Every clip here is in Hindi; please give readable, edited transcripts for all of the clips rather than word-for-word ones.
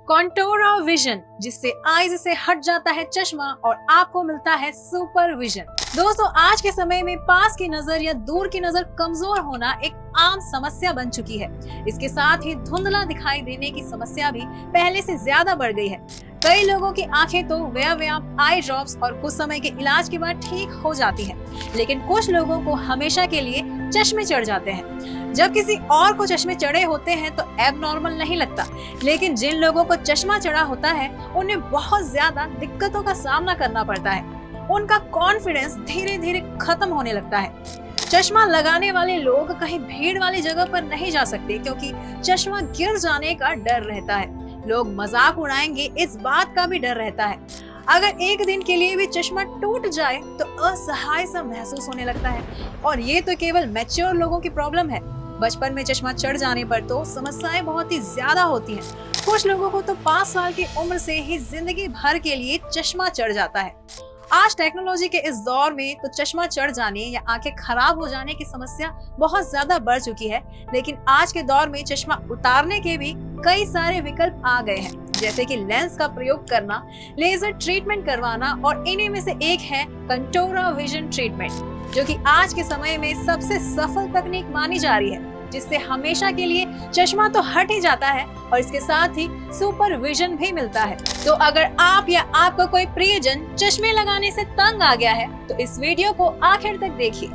कॉन्टोरा विजन, जिससे आईज से हट जाता है चश्मा और आपको मिलता है सुपर विजन। दोस्तों, आज के समय में पास की नजर या दूर की नजर कमजोर होना एक आम समस्या बन चुकी है। इसके साथ ही धुंधला दिखाई देने की समस्या भी पहले से ज्यादा बढ़ गई है। कई लोगों की आंखें तो व्यायाम, आई ड्रॉप्स और कुछ समय के इलाज के बाद ठीक हो जाती हैं, लेकिन कुछ लोगों को हमेशा के लिए चश्मे चढ़ जाते हैं। जब किसी और को चश्मे चढ़े होते हैं तो एबनॉर्मल नहीं लगता, लेकिन जिन लोगों को चश्मा चढ़ा होता है उन्हें बहुत ज्यादा दिक्कतों का सामना करना पड़ता है। उनका कॉन्फिडेंस धीरे धीरे खत्म होने लगता है। चश्मा लगाने वाले लोग कहीं भीड़ वाली जगह पर नहीं जा सकते, क्योंकि चश्मा गिर जाने का डर रहता है। लोग मजाक उड़ाएंगे, इस बात का भी डर रहता है। अगर एक दिन के लिए भी चश्मा टूट जाए तो असहाय सा महसूस होने लगता है। और ये तो केवल मैच्योर लोगों की प्रॉब्लम है। बचपन में चश्मा चढ़ जाने पर तो समस्याएं बहुत ही ज्यादा होती हैं। कुछ लोगों को तो 5 साल की उम्र से ही जिंदगी भर के लिए चश्मा चढ़ जाता है। आज टेक्नोलॉजी के इस दौर में तो चश्मा चढ़ जाने या आंखें खराब हो जाने की समस्या बहुत ज्यादा बढ़ चुकी है, लेकिन आज के दौर में चश्मा उतारने के भी कई सारे विकल्प आ गए हैं, जैसे कि लेंस का प्रयोग करना, लेजर ट्रीटमेंट करवाना, और इन्हीं में से एक है कॉन्टोरा विजन ट्रीटमेंट, जो कि आज के समय में सबसे सफल तकनीक मानी जा रही है, जिससे हमेशा के लिए चश्मा तो हट ही जाता है और इसके साथ ही सुपर विजन भी मिलता है। तो अगर आप या आपका कोई प्रियजन चश्मे लगाने से तंग आ गया है तो इस वीडियो को आखिर तक देखिए,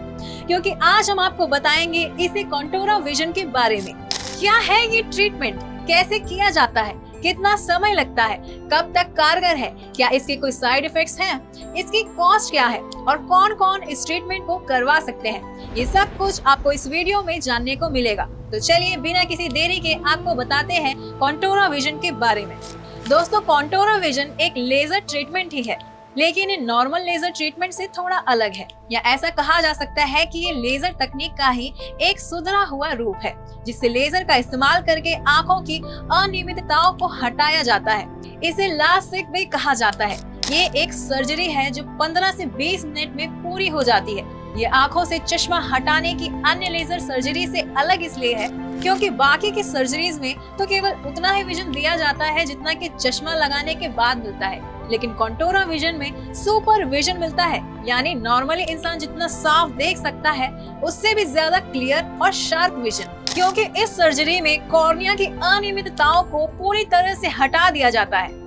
क्योंकि आज हम आपको बताएंगे इसी कॉन्टोरा विजन के बारे में। क्या है ये ट्रीटमेंट, कैसे किया जाता है, कितना समय लगता है, कब तक कारगर है, क्या इसके कोई साइड इफेक्ट्स हैं, इसकी कॉस्ट क्या है और कौन कौन इस ट्रीटमेंट को करवा सकते हैं, ये सब कुछ आपको इस वीडियो में जानने को मिलेगा। तो चलिए बिना किसी देरी के आपको बताते हैं कॉन्टोरा विजन के बारे में। दोस्तों, कॉन्टोरा विजन एक लेजर ट्रीटमेंट ही है, लेकिन ये नॉर्मल लेजर ट्रीटमेंट से थोड़ा अलग है, या ऐसा कहा जा सकता है कि ये लेजर तकनीक का ही एक सुधरा हुआ रूप है, जिससे लेजर का इस्तेमाल करके आंखों की अनियमितताओं को हटाया जाता है। इसे लासिक भी कहा जाता है। ये एक सर्जरी है जो 15 से 20 मिनट में पूरी हो जाती है। ये आंखों से चश्मा हटाने की अन्य लेजर सर्जरी से अलग इसलिए है क्योंकि बाकी की सर्जरीज में तो केवल उतना ही विजन दिया जाता है जितना कि चश्मा लगाने के बाद मिलता है, लेकिन कॉन्टोरा विजन में सुपर विजन मिलता है, यानी नॉर्मली इंसान जितना साफ देख सकता है उससे भी ज्यादा क्लियर और शार्प विजन, क्योंकि इस सर्जरी में कॉर्निया की अनियमितताओं को पूरी तरह से हटा दिया जाता है।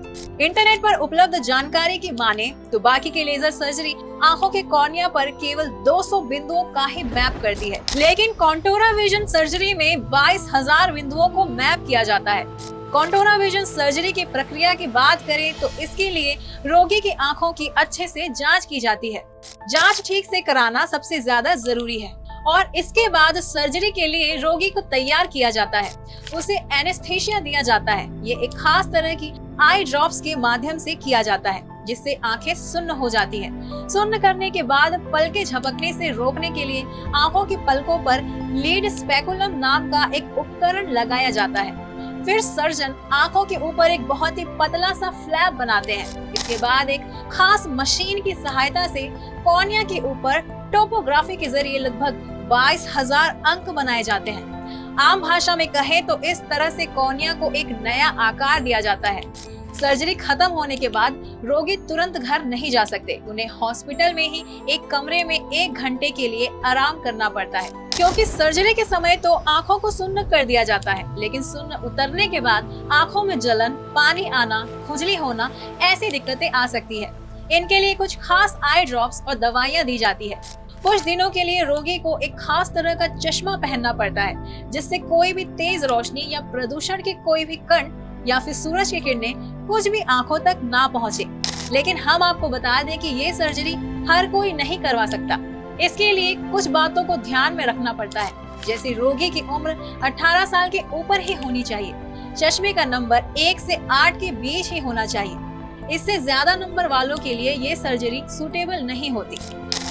इंटरनेट पर उपलब्ध जानकारी की माने तो बाकी की लेजर सर्जरी आंखों के कॉर्निया पर केवल 200 बिंदुओं का ही मैप करती है, लेकिन कॉन्टोरा विजन सर्जरी में 22,000 बिंदुओं को मैप किया जाता है। कॉन्टोरा विजन सर्जरी की प्रक्रिया की बात करें तो इसके लिए रोगी की आंखों की अच्छे से जांच की जाती है। जांच ठीक से कराना सबसे ज्यादा जरूरी है और इसके बाद सर्जरी के लिए रोगी को तैयार किया जाता है। उसे एनेस्थीसिया दिया जाता है। ये एक खास तरह की आई ड्रॉप्स के माध्यम से किया जाता है, जिससे आंखें सुन्न हो जाती हैं। सुन्न करने के बाद पलकें झपकने से रोकने के लिए आंखों की पलकों पर लीड स्पेकुलम नाम का एक उपकरण लगाया जाता है। फिर सर्जन आंखों के ऊपर एक बहुत ही पतला सा फ्लैप बनाते हैं। इसके बाद एक खास मशीन की सहायता से कॉर्निया के ऊपर टोपोग्राफी के जरिए लगभग 22,000 अंक बनाए जाते हैं। आम भाषा में कहें तो इस तरह से कॉर्निया को एक नया आकार दिया जाता है। सर्जरी खत्म होने के बाद रोगी तुरंत घर नहीं जा सकते। उन्हें हॉस्पिटल में ही एक कमरे में 1 घंटे के लिए आराम करना पड़ता है, क्योंकि सर्जरी के समय तो आंखों को सुन्न कर दिया जाता है, लेकिन सुन्न उतरने के बाद आंखों में जलन, पानी आना, खुजली होना, ऐसी दिक्कतें आ सकती है। इनके लिए कुछ खास आई ड्रॉप्स और दवाइयाँ दी जाती है। कुछ दिनों के लिए रोगी को एक खास तरह का चश्मा पहनना पड़ता है, जिससे कोई भी तेज रोशनी या प्रदूषण के कोई भी कण या फिर सूरज की किरणें कुछ भी आंखों तक ना पहुंचे। लेकिन हम आपको बता दें कि ये सर्जरी हर कोई नहीं करवा सकता। इसके लिए कुछ बातों को ध्यान में रखना पड़ता है, जैसे रोगी की उम्र 18 साल के ऊपर ही होनी चाहिए, चश्मे का नंबर 1 से 8 के बीच ही होना चाहिए। इससे ज्यादा नंबर वालों के लिए ये सर्जरी सूटेबल नहीं होती।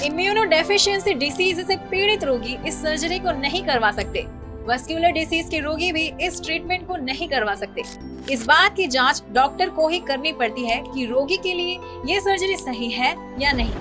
इम्यूनोडेफिशिएंसी डिसीज से पीड़ित रोगी इस सर्जरी को नहीं करवा सकते। वस्कुलर डिसीज के रोगी भी इस ट्रीटमेंट को नहीं करवा सकते। इस बात की जांच डॉक्टर को ही करनी पड़ती है कि रोगी के लिए ये सर्जरी सही है या नहीं।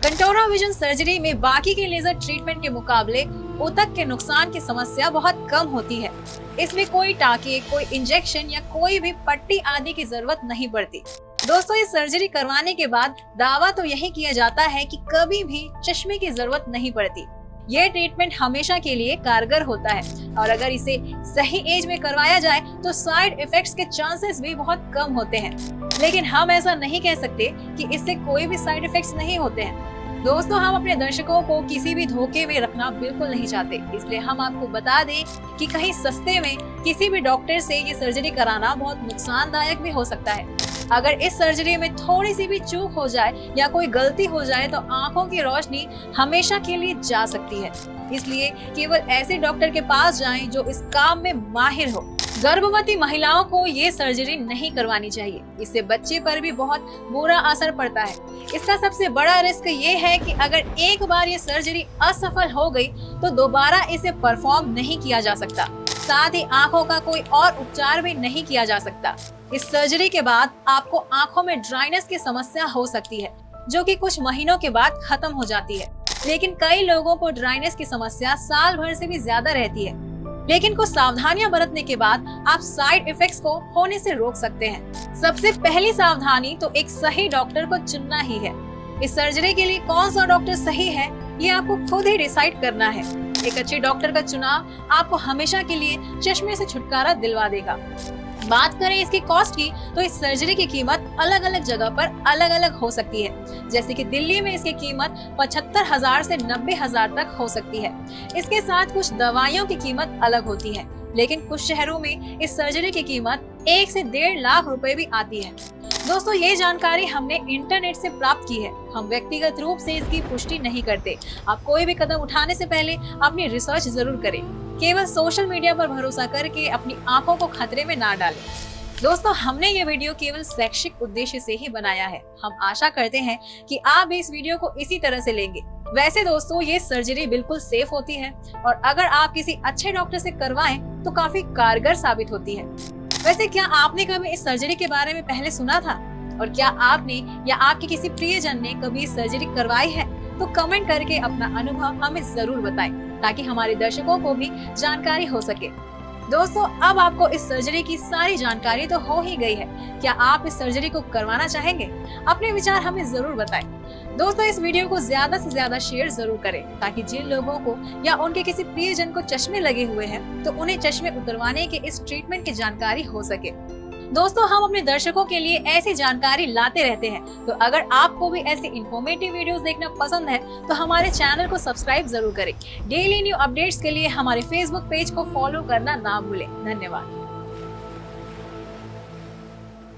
कॉन्टोरा विजन सर्जरी में बाकी के लेजर ट्रीटमेंट के मुकाबले ऊतक के नुकसान की समस्या बहुत कम होती है। इसमें कोई टाँके, कोई इंजेक्शन या कोई भी पट्टी आदि की जरूरत नहीं पड़ती। दोस्तों, ये सर्जरी करवाने के बाद दावा तो यही किया जाता है कि कभी भी चश्मे की जरूरत नहीं पड़ती। ये ट्रीटमेंट हमेशा के लिए कारगर होता है और अगर इसे सही एज में करवाया जाए तो साइड इफेक्ट्स के चांसेस भी बहुत कम होते हैं। लेकिन हम ऐसा नहीं कह सकते कि इससे कोई भी साइड इफेक्ट्स नहीं होते हैं। दोस्तों, हम अपने दर्शकों को किसी भी धोखे में रखना बिल्कुल नहीं चाहते, इसलिए हम आपको बता दें कि कहीं सस्ते में किसी भी डॉक्टर से ये सर्जरी कराना बहुत नुकसानदायक भी हो सकता है। अगर इस सर्जरी में थोड़ी सी भी चूक हो जाए या कोई गलती हो जाए तो आंखों की रोशनी हमेशा के लिए जा सकती है। इसलिए केवल ऐसे डॉक्टर के पास जाएं जो इस काम में माहिर हो। गर्भवती महिलाओं को ये सर्जरी नहीं करवानी चाहिए, इससे बच्चे पर भी बहुत बुरा असर पड़ता है। इसका सबसे बड़ा रिस्क ये है कि अगर एक बार ये सर्जरी असफल हो गई तो दोबारा इसे परफॉर्म नहीं किया जा सकता। साथ ही आंखों का कोई और उपचार भी नहीं किया जा सकता। इस सर्जरी के बाद आपको आंखों में ड्राइनेस की समस्या हो सकती है, जो कि कुछ महीनों के बाद खत्म हो जाती है। लेकिन कई लोगों को ड्राइनेस की समस्या साल भर से भी ज्यादा रहती है। लेकिन कुछ सावधानियां बरतने के बाद आप साइड इफेक्ट्स को होने से रोक सकते हैं। सबसे पहली सावधानी तो एक सही डॉक्टर को चुनना ही है। इस सर्जरी के लिए कौन सा डॉक्टर सही है, ये आपको खुद ही डिसाइड करना है। एक अच्छे डॉक्टर का चुनाव आपको हमेशा के लिए चश्मे से छुटकारा दिलवा देगा। बात करें इसकी कॉस्ट की तो इस सर्जरी की कीमत अलग अलग जगह पर अलग अलग हो सकती है। जैसे कि दिल्ली में इसकी कीमत 75,000 से 90,000 तक हो सकती है। इसके साथ कुछ दवाइयों की कीमत अलग होती है, लेकिन कुछ शहरों में इस सर्जरी की कीमत 1 से 1.5 लाख रुपए भी आती है। दोस्तों, ये जानकारी हमने इंटरनेट से प्राप्त की है। हम व्यक्तिगत रूप से इसकी पुष्टि नहीं करते। आप कोई भी कदम उठाने से पहले अपनी रिसर्च जरूर करें। केवल सोशल मीडिया पर भरोसा करके अपनी आंखों को खतरे में ना डालें। दोस्तों, हमने ये वीडियो केवल शैक्षिक उद्देश्य से ही बनाया है। हम आशा करते हैं कि आप भी इस वीडियो को इसी तरह से लेंगे। वैसे दोस्तों, ये सर्जरी बिल्कुल सेफ होती है और अगर आप किसी अच्छे डॉक्टर से करवाएं तो काफी कारगर साबित होती है। वैसे क्या आपने कभी इस सर्जरी के बारे में पहले सुना था? और क्या आपने या आपके किसी प्रियजन ने कभी इस सर्जरी करवाई है? तो कमेंट करके अपना अनुभव हमें जरूर बताएं, ताकि हमारे दर्शकों को भी जानकारी हो सके। दोस्तों, अब आपको इस सर्जरी की सारी जानकारी तो हो ही गई है। क्या आप इस सर्जरी को करवाना चाहेंगे? अपने विचार हमें जरूर बताएं। दोस्तों, इस वीडियो को ज्यादा से ज्यादा शेयर जरूर करें, ताकि जिन लोगों को या उनके किसी प्रियजन को चश्मे लगे हुए हैं तो उन्हें चश्मे उतरवाने के इस ट्रीटमेंट की जानकारी हो सके। दोस्तों, हम अपने दर्शकों के लिए ऐसी जानकारी लाते रहते हैं, तो अगर आपको भी ऐसी इंफॉर्मेटिव वीडियोस देखना पसंद है तो हमारे चैनल को सब्सक्राइब जरूर करें। डेली न्यू अपडेट्स के लिए हमारे फेसबुक पेज को फॉलो करना ना भूलें। धन्यवाद।